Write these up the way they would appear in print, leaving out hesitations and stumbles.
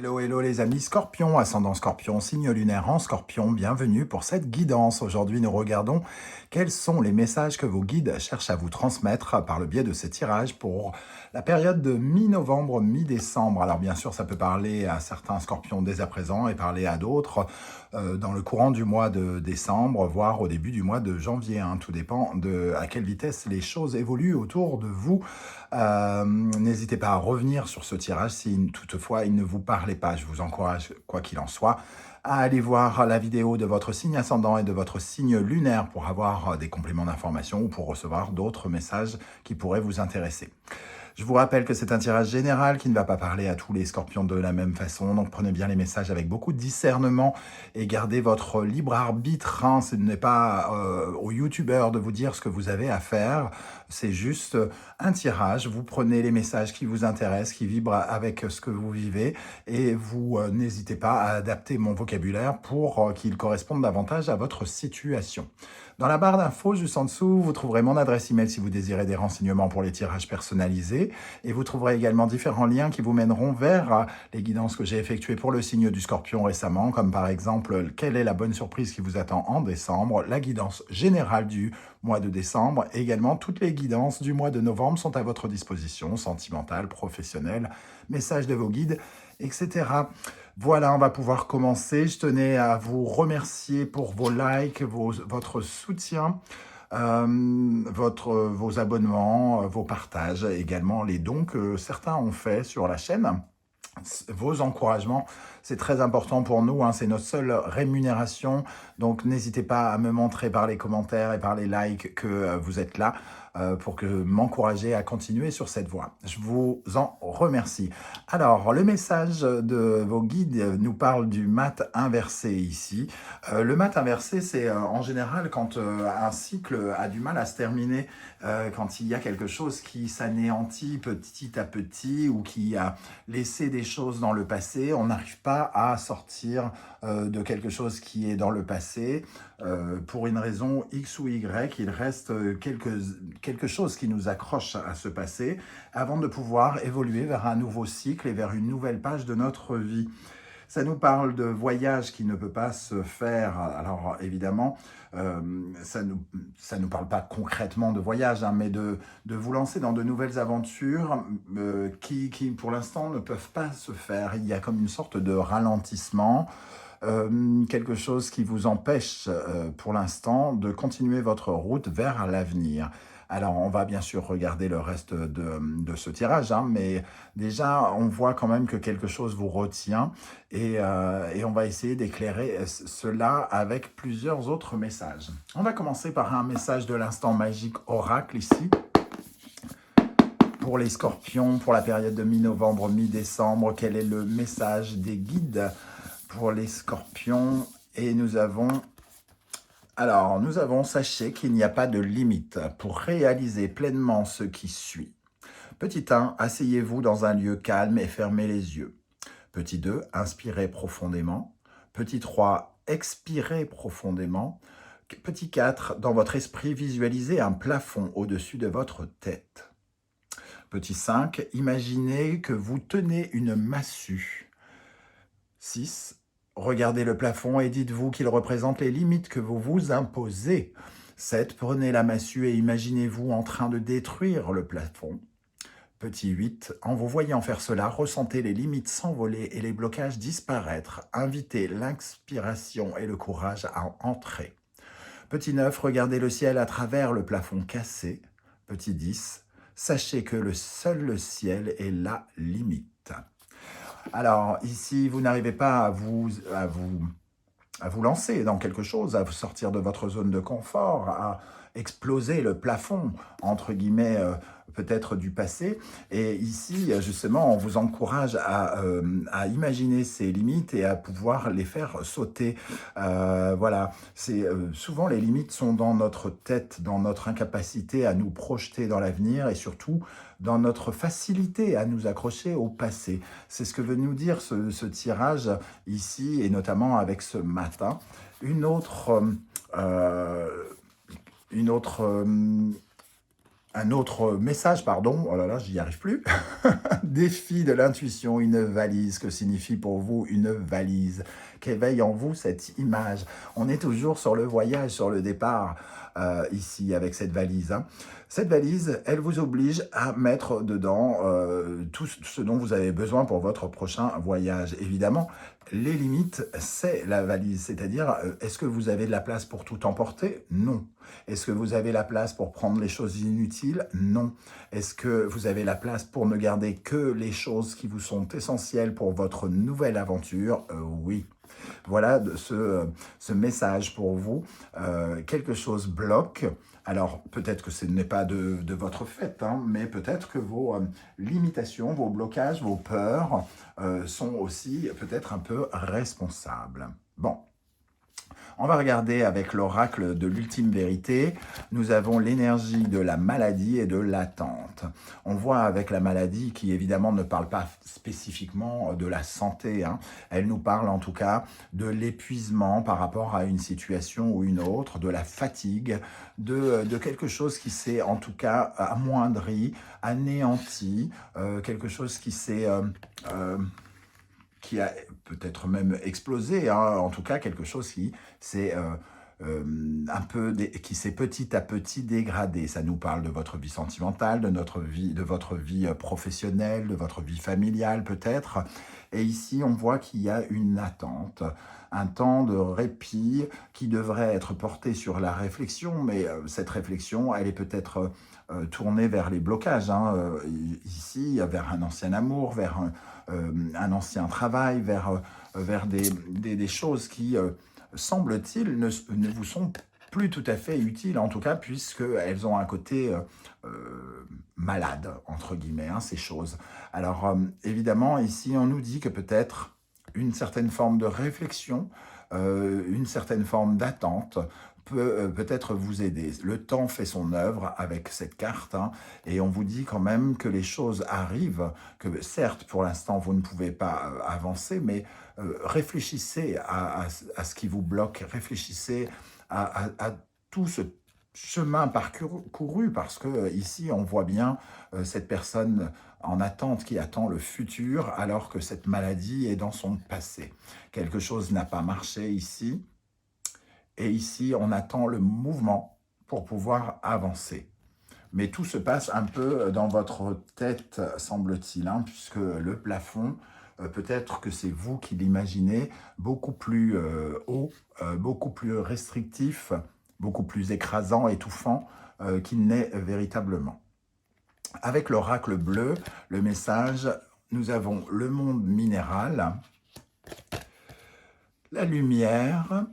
Hello, hello les amis Scorpion, ascendant Scorpion, signe lunaire en Scorpion, bienvenue pour cette guidance. Aujourd'hui, nous regardons quels sont les messages que vos guides cherchent à vous transmettre par le biais de ces tirages pour la période de mi-novembre, mi-décembre. Alors bien sûr, ça peut parler à certains Scorpions dès à présent et parler à d'autres dans le courant du mois de décembre, voire au début du mois de janvier. Tout dépend de à quelle vitesse les choses évoluent autour de vous. N'hésitez pas à revenir sur ce tirage si toutefois il ne vous parlait pas. Je vous encourage, quoi qu'il en soit, à aller voir la vidéo de votre signe ascendant et de votre signe lunaire pour avoir des compléments d'information ou pour recevoir d'autres messages qui pourraient vous intéresser. Je vous rappelle que c'est un tirage général qui ne va pas parler à tous les scorpions de la même façon, donc prenez bien les messages avec beaucoup de discernement et gardez votre libre arbitre. Ce n'est pas aux youtubeurs de vous dire ce que vous avez à faire, c'est juste un tirage. Vous prenez les messages qui vous intéressent, qui vibrent avec ce que vous vivez et vous n'hésitez pas à adapter mon vocabulaire pour qu'il corresponde davantage à votre situation. Dans la barre d'infos, juste en dessous, vous trouverez mon adresse email si vous désirez des renseignements pour les tirages personnalisés. Et vous trouverez également différents liens qui vous mèneront vers les guidances que j'ai effectuées pour le signe du Scorpion récemment, comme par exemple, quelle est la bonne surprise qui vous attend en décembre, la guidance générale du mois de décembre. Et également, toutes les guidances du mois de novembre sont à votre disposition, sentimentales, professionnelles, messages de vos guides, etc. Voilà, on va pouvoir commencer. Je tenais à vous remercier pour vos likes, votre soutien, vos abonnements, vos partages, également les dons que certains ont fait sur la chaîne. Vos encouragements, c'est très important pour nous, c'est notre seule rémunération. Donc n'hésitez pas à me montrer par les commentaires et par les likes que vous êtes là pour m'encourager à continuer sur cette voie. Je vous en remercie. Alors, le message de vos guides nous parle du mat inversé ici. Le mat inversé, c'est en général quand un cycle a du mal à se terminer, quand il y a quelque chose qui s'anéantit petit à petit ou qui a laissé des choses dans le passé, on n'arrive pas à sortir de quelque chose qui est dans le passé. Pour une raison X ou Y, il reste quelque chose qui nous accroche à ce passé avant de pouvoir évoluer vers un nouveau cycle et vers une nouvelle page de notre vie. Ça nous parle de voyage qui ne peut pas se faire. Alors évidemment, ça nous parle pas concrètement de voyage, mais de vous lancer dans de nouvelles aventures qui pour l'instant ne peuvent pas se faire. Il y a comme une sorte de ralentissement, quelque chose qui vous empêche pour l'instant de continuer votre route vers l'avenir. Alors, on va bien sûr regarder le reste de ce tirage, mais déjà, on voit quand même que quelque chose vous retient et on va essayer d'éclairer cela avec plusieurs autres messages. On va commencer par un message de l'instant magique oracle ici. Pour les scorpions, pour la période de mi-novembre, mi-décembre, quel est le message des guides pour les scorpions? Et nous avons... Alors, nous avons, sachez qu'il n'y a pas de limite pour réaliser pleinement ce qui suit. Petit 1, asseyez-vous dans un lieu calme et fermez les yeux. Petit 2, inspirez profondément. Petit 3, expirez profondément. Petit 4, dans votre esprit, visualisez un plafond au-dessus de votre tête. Petit 5, imaginez que vous tenez une massue. 6, regardez le plafond et dites-vous qu'il représente les limites que vous vous imposez. 7, prenez la massue et imaginez-vous en train de détruire le plafond. Petit 8, en vous voyant faire cela, ressentez les limites s'envoler et les blocages disparaître. Invitez l'inspiration et le courage à entrer. Petit 9, regardez le ciel à travers le plafond cassé. Petit 10, sachez que seul le ciel est la limite. Alors, ici, vous n'arrivez pas à vous lancer dans quelque chose, à vous sortir de votre zone de confort, à exploser le plafond, entre guillemets, peut-être du passé. Et ici, justement, on vous encourage à imaginer ces limites et à pouvoir les faire sauter. Voilà, souvent les limites sont dans notre tête, dans notre incapacité à nous projeter dans l'avenir et surtout dans notre facilité à nous accrocher au passé. C'est ce que veut nous dire ce tirage ici, et notamment avec ce matin. Un autre message, pardon, oh là là, j'y arrive plus. Défi de l'intuition, une valise. Que signifie pour vous une valise? Qu'éveille en vous cette image? On est toujours sur le voyage, sur le départ, ici, avec cette valise, hein. Cette valise, elle vous oblige à mettre dedans tout ce dont vous avez besoin pour votre prochain voyage. Évidemment, les limites, c'est la valise. C'est-à-dire, est-ce que vous avez de la place pour tout emporter? Non. Est-ce que vous avez la place pour prendre les choses inutiles? Non. Est-ce que vous avez la place pour ne garder que les choses qui vous sont essentielles pour votre nouvelle aventure? Oui. Voilà ce message pour vous. Quelque chose bloque. Alors, peut-être que ce n'est pas de votre fait, hein, mais peut-être que vos limitations, vos blocages, vos peurs sont aussi peut-être un peu responsables. Bon. On va regarder avec l'oracle de l'ultime vérité. Nous avons l'énergie de la maladie et de l'attente. On voit avec la maladie qui évidemment ne parle pas spécifiquement de la santé, hein. Elle nous parle en tout cas de l'épuisement par rapport à une situation ou une autre, de la fatigue, de quelque chose qui s'est en tout cas amoindri, anéanti, quelque chose qui a peut-être même explosé, hein, en tout cas quelque chose qui s'est qui s'est petit à petit dégradé. Ça nous parle de votre vie sentimentale, de votre vie professionnelle, de votre vie familiale peut-être. Et ici, on voit qu'il y a une attente, un temps de répit qui devrait être porté sur la réflexion, mais cette réflexion, elle est peut-être tournée vers les blocages, hein, ici, vers un ancien amour, vers un ancien travail, vers des choses qui, semble-t-il, ne vous sont plus tout à fait utiles, en tout cas, puisqu'elles ont un côté malade, entre guillemets, hein, ces choses. Alors, évidemment, ici, on nous dit que peut-être une certaine forme de réflexion, une certaine forme d'attente peut peut-être vous aider. Le temps fait son œuvre avec cette carte, hein, et on vous dit quand même que les choses arrivent, que certes, pour l'instant, vous ne pouvez pas avancer, mais réfléchissez à ce qui vous bloque, réfléchissez à tout ce chemin parcouru, parce que ici, on voit bien cette personne en attente qui attend le futur, alors que cette maladie est dans son passé. Quelque chose n'a pas marché ici, et ici, on attend le mouvement pour pouvoir avancer. Mais tout se passe un peu dans votre tête, semble-t-il, hein, puisque le plafond, peut-être que c'est vous qui l'imaginez, beaucoup plus haut, beaucoup plus restrictif, beaucoup plus écrasant, étouffant qu'il n'est véritablement. Avec l'oracle bleu, le message, nous avons le monde minéral, la lumière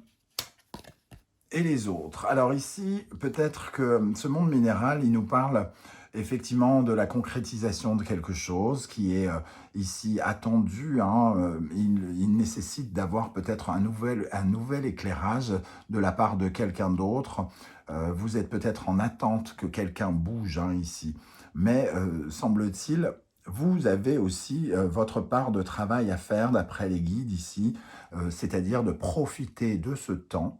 et les autres. Alors ici, peut-être que ce monde minéral, il nous parle effectivement de la concrétisation de quelque chose qui est ici attendu, hein. Il nécessite d'avoir peut-être un nouvel éclairage de la part de quelqu'un d'autre. Vous êtes peut-être en attente que quelqu'un bouge, hein, ici. Mais semble-t-il, vous avez aussi votre part de travail à faire d'après les guides ici, c'est-à-dire de profiter de ce temps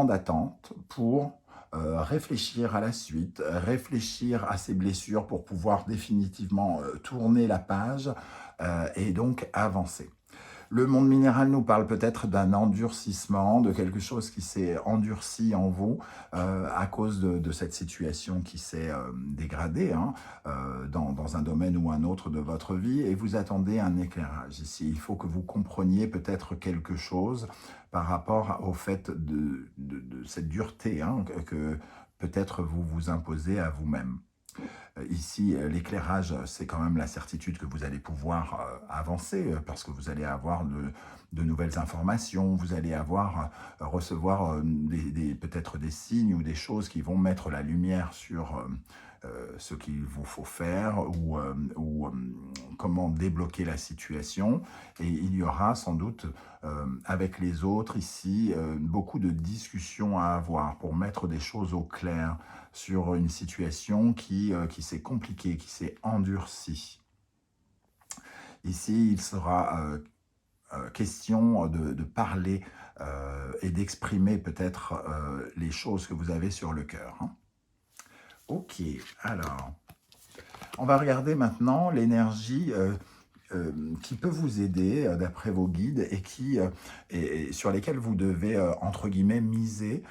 d'attente pour réfléchir à la suite, réfléchir à ses blessures pour pouvoir définitivement tourner la page et donc avancer. Le monde minéral nous parle peut-être d'un endurcissement, de quelque chose qui s'est endurci en vous à cause de cette situation qui s'est dégradée, hein, dans un domaine ou un autre de votre vie, et vous attendez un éclairage ici. Il faut que vous compreniez peut-être quelque chose par rapport au fait de cette dureté, hein, que peut-être vous vous imposez à vous-même. Ici, l'éclairage, c'est quand même la certitude que vous allez pouvoir avancer parce que vous allez avoir de nouvelles informations, vous allez recevoir peut-être des signes ou des choses qui vont mettre la lumière sur ce qu'il vous faut faire ou comment débloquer la situation. Et il y aura sans doute avec les autres ici beaucoup de discussions à avoir pour mettre des choses au clair sur une situation qui s'est compliquée, qui s'est endurcie. Ici, il sera question de parler et d'exprimer peut-être les choses que vous avez sur le cœur, hein. Ok, alors, on va regarder maintenant l'énergie qui peut vous aider d'après vos guides et et sur lesquelles vous devez, entre guillemets, miser,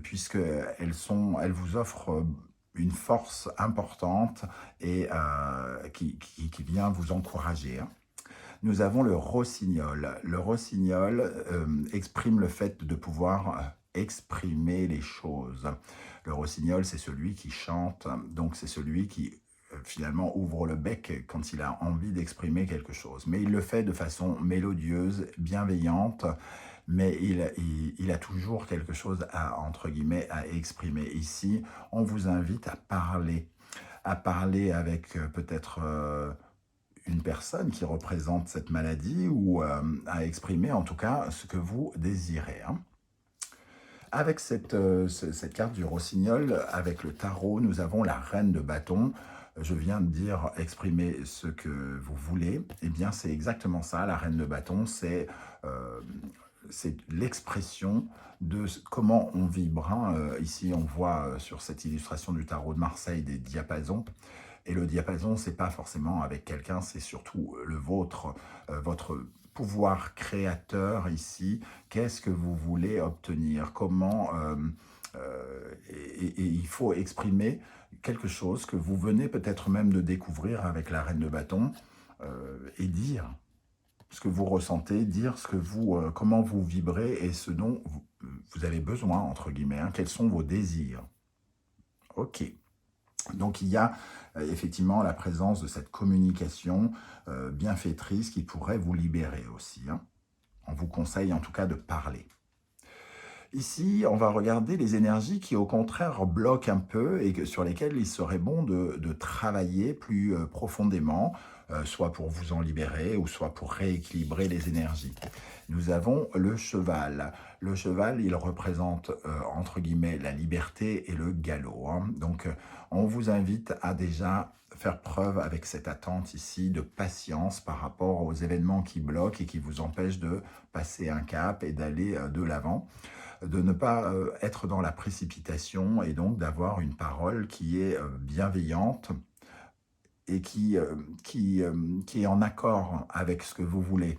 puisqu'elles elles vous offrent une force importante et qui vient vous encourager, hein. Nous avons le rossignol. Le rossignol exprime le fait de pouvoir exprimer les choses. Le rossignol, c'est celui qui chante, donc c'est celui qui finalement ouvre le bec quand il a envie d'exprimer quelque chose. Mais il le fait de façon mélodieuse, bienveillante, mais il a toujours quelque chose à, entre guillemets, à exprimer. Ici, on vous invite à parler avec peut-être une personne qui représente cette maladie ou à exprimer en tout cas ce que vous désirez, hein. Avec cette carte du rossignol, avec le tarot, nous avons la reine de bâton. Je viens de dire exprimer ce que vous voulez. Eh bien, c'est exactement ça, la reine de bâton. Euh, c'est l'expression de comment on vibre, hein. Ici, on voit sur cette illustration du tarot de Marseille des diapasons. Et le diapason, c'est pas forcément avec quelqu'un, c'est surtout le vôtre, votre pouvoir créateur ici. Qu'est-ce que vous voulez obtenir? Et il faut exprimer quelque chose que vous venez peut-être même de découvrir avec la reine de bâton et dire ce que vous ressentez, dire comment vous vibrez et ce dont vous avez besoin, entre guillemets, hein. Quels sont vos désirs? Ok. Donc il y a effectivement la présence de cette communication bienfaitrice qui pourrait vous libérer aussi, hein. On vous conseille en tout cas de parler. Ici, on va regarder les énergies qui, au contraire, bloquent un peu et sur lesquelles il serait bon de travailler plus profondément, soit pour vous en libérer ou soit pour rééquilibrer les énergies. Nous avons le cheval. Le cheval, il représente, entre guillemets, la liberté et le galop, hein. Donc, on vous invite à déjà faire preuve avec cette attente ici de patience par rapport aux événements qui bloquent et qui vous empêchent de passer un cap et d'aller de l'avant, de ne pas être dans la précipitation et donc d'avoir une parole qui est bienveillante et qui est en accord avec ce que vous voulez.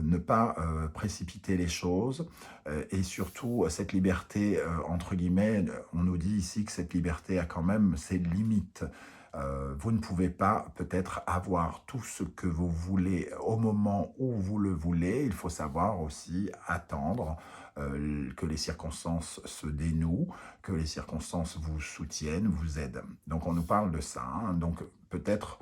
Ne pas précipiter les choses et surtout cette liberté, entre guillemets, on nous dit ici que cette liberté a quand même ses limites. Vous ne pouvez pas peut-être avoir tout ce que vous voulez au moment où vous le voulez. Il faut savoir aussi attendre que les circonstances se dénouent, que les circonstances vous soutiennent, vous aident. Donc on nous parle de ça, hein. Donc peut-être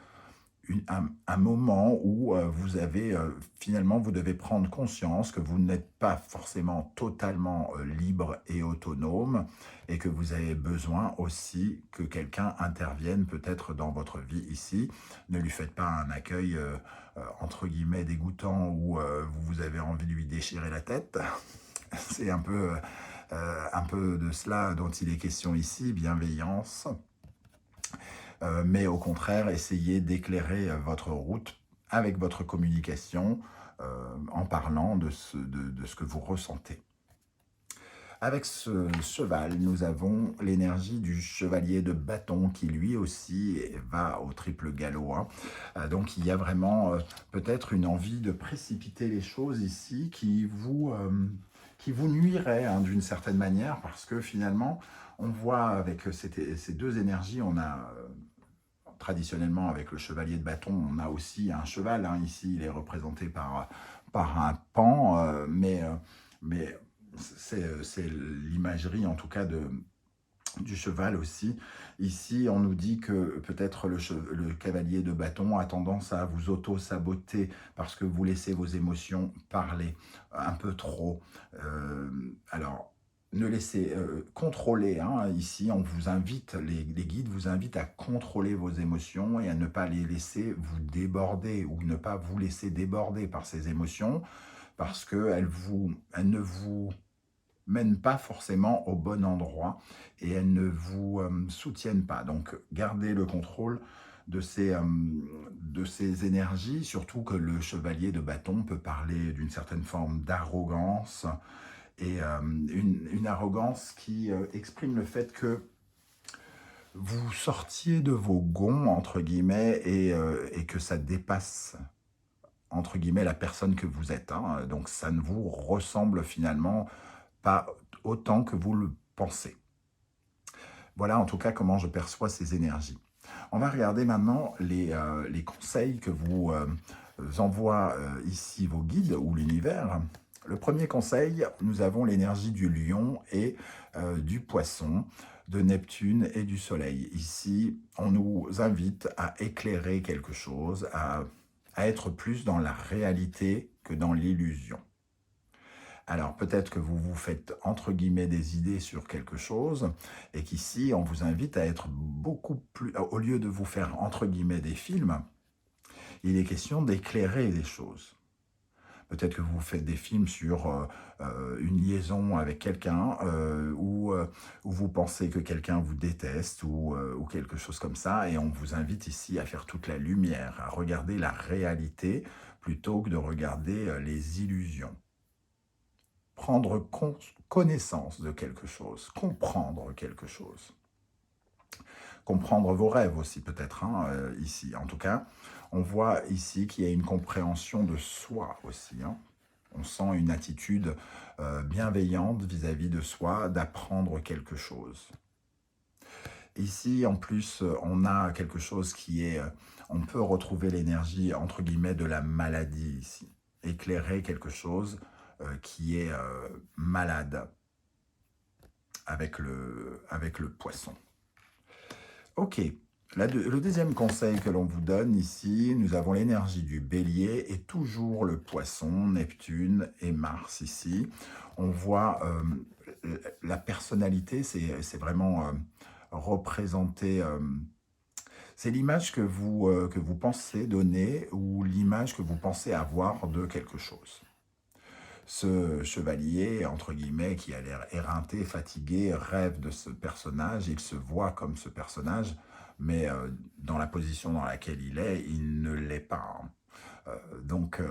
un moment où vous avez finalement, vous devez prendre conscience que vous n'êtes pas forcément totalement libre et autonome et que vous avez besoin aussi que quelqu'un intervienne peut-être dans votre vie ici. Ne lui faites pas un accueil entre guillemets dégoûtant où vous avez envie de lui déchirer la tête. C'est un peu de cela dont il est question ici, bienveillance. Mais au contraire, essayez d'éclairer votre route avec votre communication en parlant de ce que vous ressentez. Avec ce cheval, nous avons l'énergie du chevalier de bâton qui lui aussi va au triple galop, hein. Donc il y a vraiment peut-être une envie de précipiter les choses ici qui vous nuirait, hein, d'une certaine manière, parce que finalement, on voit avec ces deux énergies, on a traditionnellement, avec le chevalier de bâton, on a aussi un cheval, hein. Ici, il est représenté par un paon, mais c'est l'imagerie, en tout cas, du cheval aussi. Ici, on nous dit que peut-être le cavalier de bâton a tendance à vous auto-saboter parce que vous laissez vos émotions parler un peu trop. Alors, ne laissez contrôler, hein. Ici, on vous invite, les guides vous invitent à contrôler vos émotions et à ne pas les laisser vous déborder ou ne pas vous laisser déborder par ces émotions parce qu'elles ne vous mènent pas forcément au bon endroit et elles ne vous soutiennent pas. Donc, gardez le contrôle de ces énergies, surtout que le chevalier de bâton peut parler d'une certaine forme d'arrogance et une arrogance qui exprime le fait que vous sortiez de vos gonds, entre guillemets, et que ça dépasse, entre guillemets, la personne que vous êtes, hein. Donc ça ne vous ressemble finalement pas autant que vous le pensez. Voilà en tout cas comment je perçois ces énergies. On va regarder maintenant les conseils que vous envoient ici vos guides ou l'univers. Le premier conseil, nous avons l'énergie du lion et du poisson, de Neptune et du soleil. Ici, on nous invite à éclairer quelque chose, à être plus dans la réalité que dans l'illusion. Alors peut-être que vous vous faites entre guillemets des idées sur quelque chose et qu'ici on vous invite à être beaucoup plus, au lieu de vous faire entre guillemets des films, il est question d'éclairer les choses. Peut-être que vous faites des films sur une liaison avec quelqu'un où vous pensez que quelqu'un vous déteste ou quelque chose comme ça et on vous invite ici à faire toute la lumière, à regarder la réalité plutôt que de regarder les illusions. Prendre connaissance de quelque chose, comprendre quelque chose. Comprendre vos rêves aussi peut-être, hein, ici. En tout cas, on voit ici qu'il y a une compréhension de soi aussi. Hein. On sent une attitude bienveillante vis-à-vis de soi, d'apprendre quelque chose. Ici, en plus, on a quelque chose qui est... on peut retrouver l'énergie, entre guillemets, de la maladie ici. Éclairer quelque chose qui est malade avec le poisson. Ok, le deuxième conseil que l'on vous donne ici, nous avons l'énergie du bélier et toujours le poisson, Neptune et Mars ici. On voit la personnalité, c'est vraiment représenté... c'est l'image que vous pensez donner ou l'image que vous pensez avoir de quelque chose. Ce chevalier, entre guillemets, qui a l'air éreinté, fatigué, rêve de ce personnage, il se voit comme ce personnage, mais dans la position dans laquelle il ne l'est pas. Hein. Donc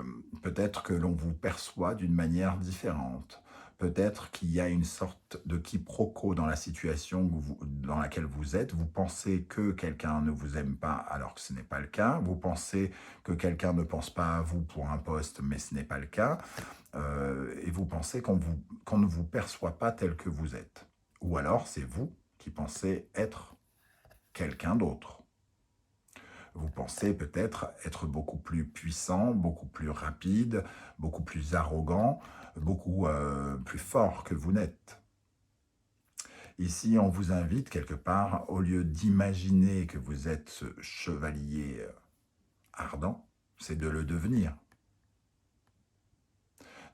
peut-être que l'on vous perçoit d'une manière différente. Peut-être qu'il y a une sorte de quiproquo dans la situation dans laquelle vous êtes. Vous pensez que quelqu'un ne vous aime pas alors que ce n'est pas le cas. Vous pensez que quelqu'un ne pense pas à vous pour un poste, mais ce n'est pas le cas. Et vous pensez qu'on ne vous perçoit pas tel que vous êtes. Ou alors c'est vous qui pensez être quelqu'un d'autre. Vous pensez peut-être être beaucoup plus puissant, beaucoup plus rapide, beaucoup plus arrogant, beaucoup plus fort que vous n'êtes. Ici, on vous invite quelque part, au lieu d'imaginer que vous êtes ce chevalier ardent, c'est de le devenir.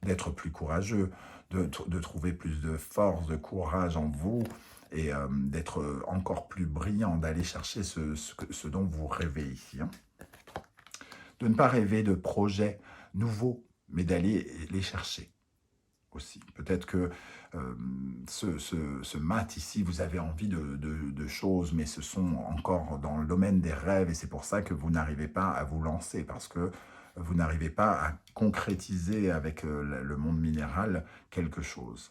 D'être plus courageux, de trouver plus de force, de courage en vous, et d'être encore plus brillant, d'aller chercher ce dont vous rêvez ici. Hein. De ne pas rêver de projets nouveaux, mais d'aller les chercher aussi. Peut-être que ce mat ici, vous avez envie de choses, mais ce sont encore dans le domaine des rêves, et c'est pour ça que vous n'arrivez pas à vous lancer, parce que vous n'arrivez pas à concrétiser avec le monde minéral quelque chose.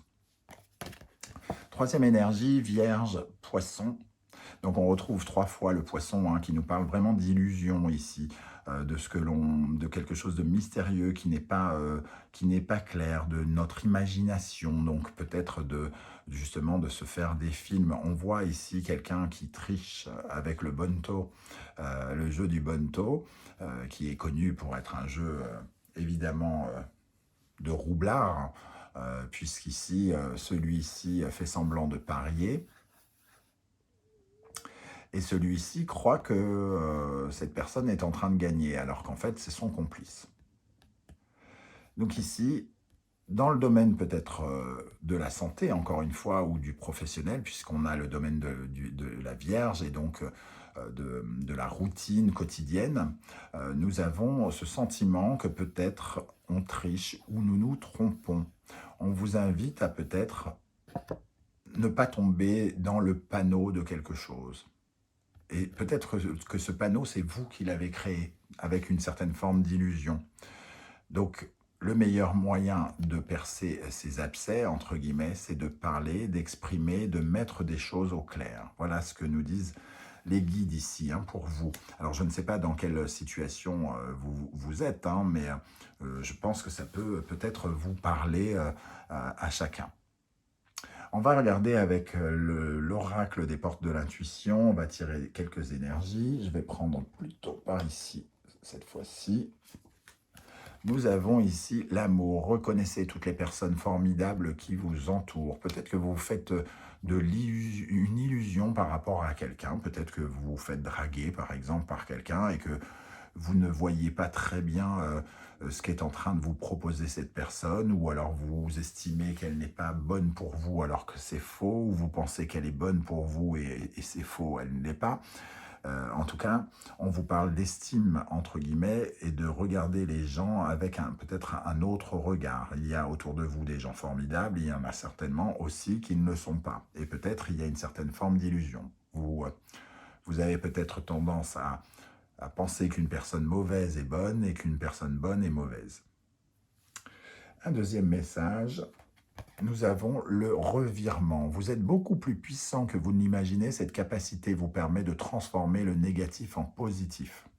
Troisième énergie, Vierge, Poisson. Donc on retrouve 3 fois le poisson hein, qui nous parle vraiment d'illusion ici, de quelque chose de mystérieux qui n'est pas clair, de notre imagination, donc peut-être justement de se faire des films. On voit ici quelqu'un qui triche avec le Bonto, le jeu du Bonto, qui est connu pour être un jeu évidemment de roublard, puisqu'ici, celui-ci fait semblant de parier. Et celui-ci croit que cette personne est en train de gagner, alors qu'en fait, c'est son complice. Donc ici, dans le domaine peut-être de la santé, encore une fois, ou du professionnel, puisqu'on a le domaine de la Vierge et donc de la routine quotidienne, nous avons ce sentiment que peut-être on triche ou nous nous trompons. On vous invite à peut-être ne pas tomber dans le panneau de quelque chose. Et peut-être que ce panneau, c'est vous qui l'avez créé, avec une certaine forme d'illusion. Donc, Le meilleur moyen de percer ces abcès, entre guillemets, c'est de parler, d'exprimer, de mettre des choses au clair. Voilà ce que nous disent les guides ici, hein, pour vous. Alors, je ne sais pas dans quelle situation vous êtes, hein, mais je pense que ça peut peut-être vous parler à chacun. On va regarder avec l'oracle des portes de l'intuition. On va tirer quelques énergies. Je vais prendre plutôt par ici, cette fois-ci. Nous avons ici l'amour. Reconnaissez toutes les personnes formidables qui vous entourent. Peut-être que vous vous faites une illusion par rapport à quelqu'un. Peut-être que vous vous faites draguer, par exemple, par quelqu'un et que vous ne voyez pas très bien ce qu'est en train de vous proposer cette personne, ou alors vous estimez qu'elle n'est pas bonne pour vous alors que c'est faux, ou vous pensez qu'elle est bonne pour vous et c'est faux, elle ne l'est pas. En tout cas, on vous parle d'estime, entre guillemets, et de regarder les gens avec peut-être un autre regard. Il y a autour de vous des gens formidables, il y en a certainement aussi qui ne le sont pas. Et peut-être il y a une certaine forme d'illusion. Vous avez peut-être tendance à penser qu'une personne mauvaise est bonne et qu'une personne bonne est mauvaise. Un deuxième message, nous avons le revirement. Vous êtes beaucoup plus puissant que vous ne l'imaginez. Cette capacité vous permet de transformer le négatif en positif.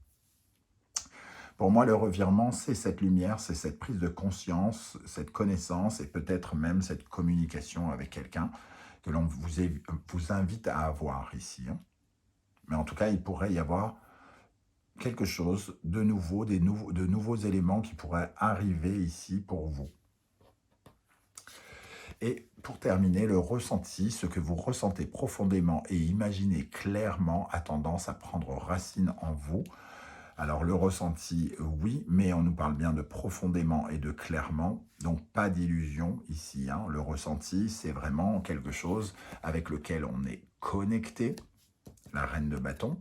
Pour moi, le revirement, c'est cette lumière, c'est cette prise de conscience, cette connaissance et peut-être même cette communication avec quelqu'un que l'on vous invite à avoir ici. Mais en tout cas, il pourrait y avoir quelque chose de nouveau, de nouveaux éléments qui pourraient arriver ici pour vous. Et pour terminer, le ressenti, ce que vous ressentez profondément et imaginez clairement a tendance à prendre racine en vous. Alors le ressenti, oui, mais on nous parle bien de profondément et de clairement, donc pas d'illusion ici. Hein. Le ressenti, c'est vraiment quelque chose avec lequel on est connecté. La reine de bâton,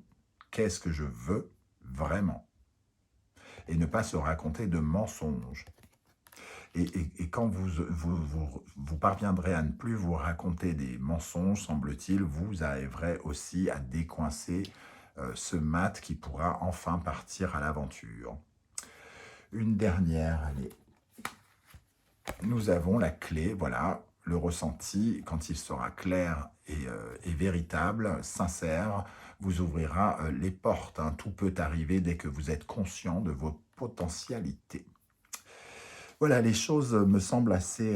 qu'est-ce que je veux vraiment? Et ne pas se raconter de mensonges. Et quand vous parviendrez à ne plus vous raconter des mensonges, semble-t-il, vous arriverez aussi à décoincer ce mat qui pourra enfin partir à l'aventure. Une dernière, allez. Nous avons la clé, voilà, le ressenti, quand il sera clair et véritable, sincère, vous ouvrira les portes. Hein. Tout peut arriver dès que vous êtes conscient de vos potentialités. Voilà, les choses me semblent assez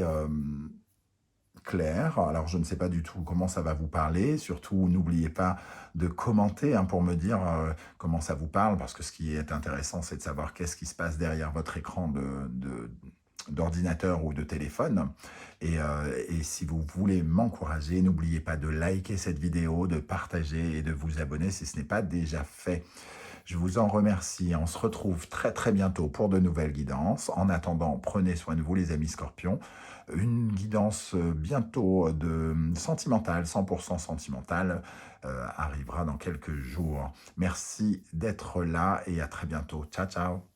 claires. Alors, je ne sais pas du tout comment ça va vous parler. Surtout, n'oubliez pas de commenter pour me dire comment ça vous parle, parce que ce qui est intéressant, c'est de savoir qu'est-ce qui se passe derrière votre écran d'ordinateur ou de téléphone. Et si vous voulez m'encourager, n'oubliez pas de liker cette vidéo, de partager et de vous abonner si ce n'est pas déjà fait. Je vous en remercie. On se retrouve très très bientôt pour de nouvelles guidances. En attendant, prenez soin de vous les amis scorpions. Une guidance bientôt de sentimentale, 100% sentimentale, arrivera dans quelques jours. Merci d'être là et à très bientôt. Ciao, ciao.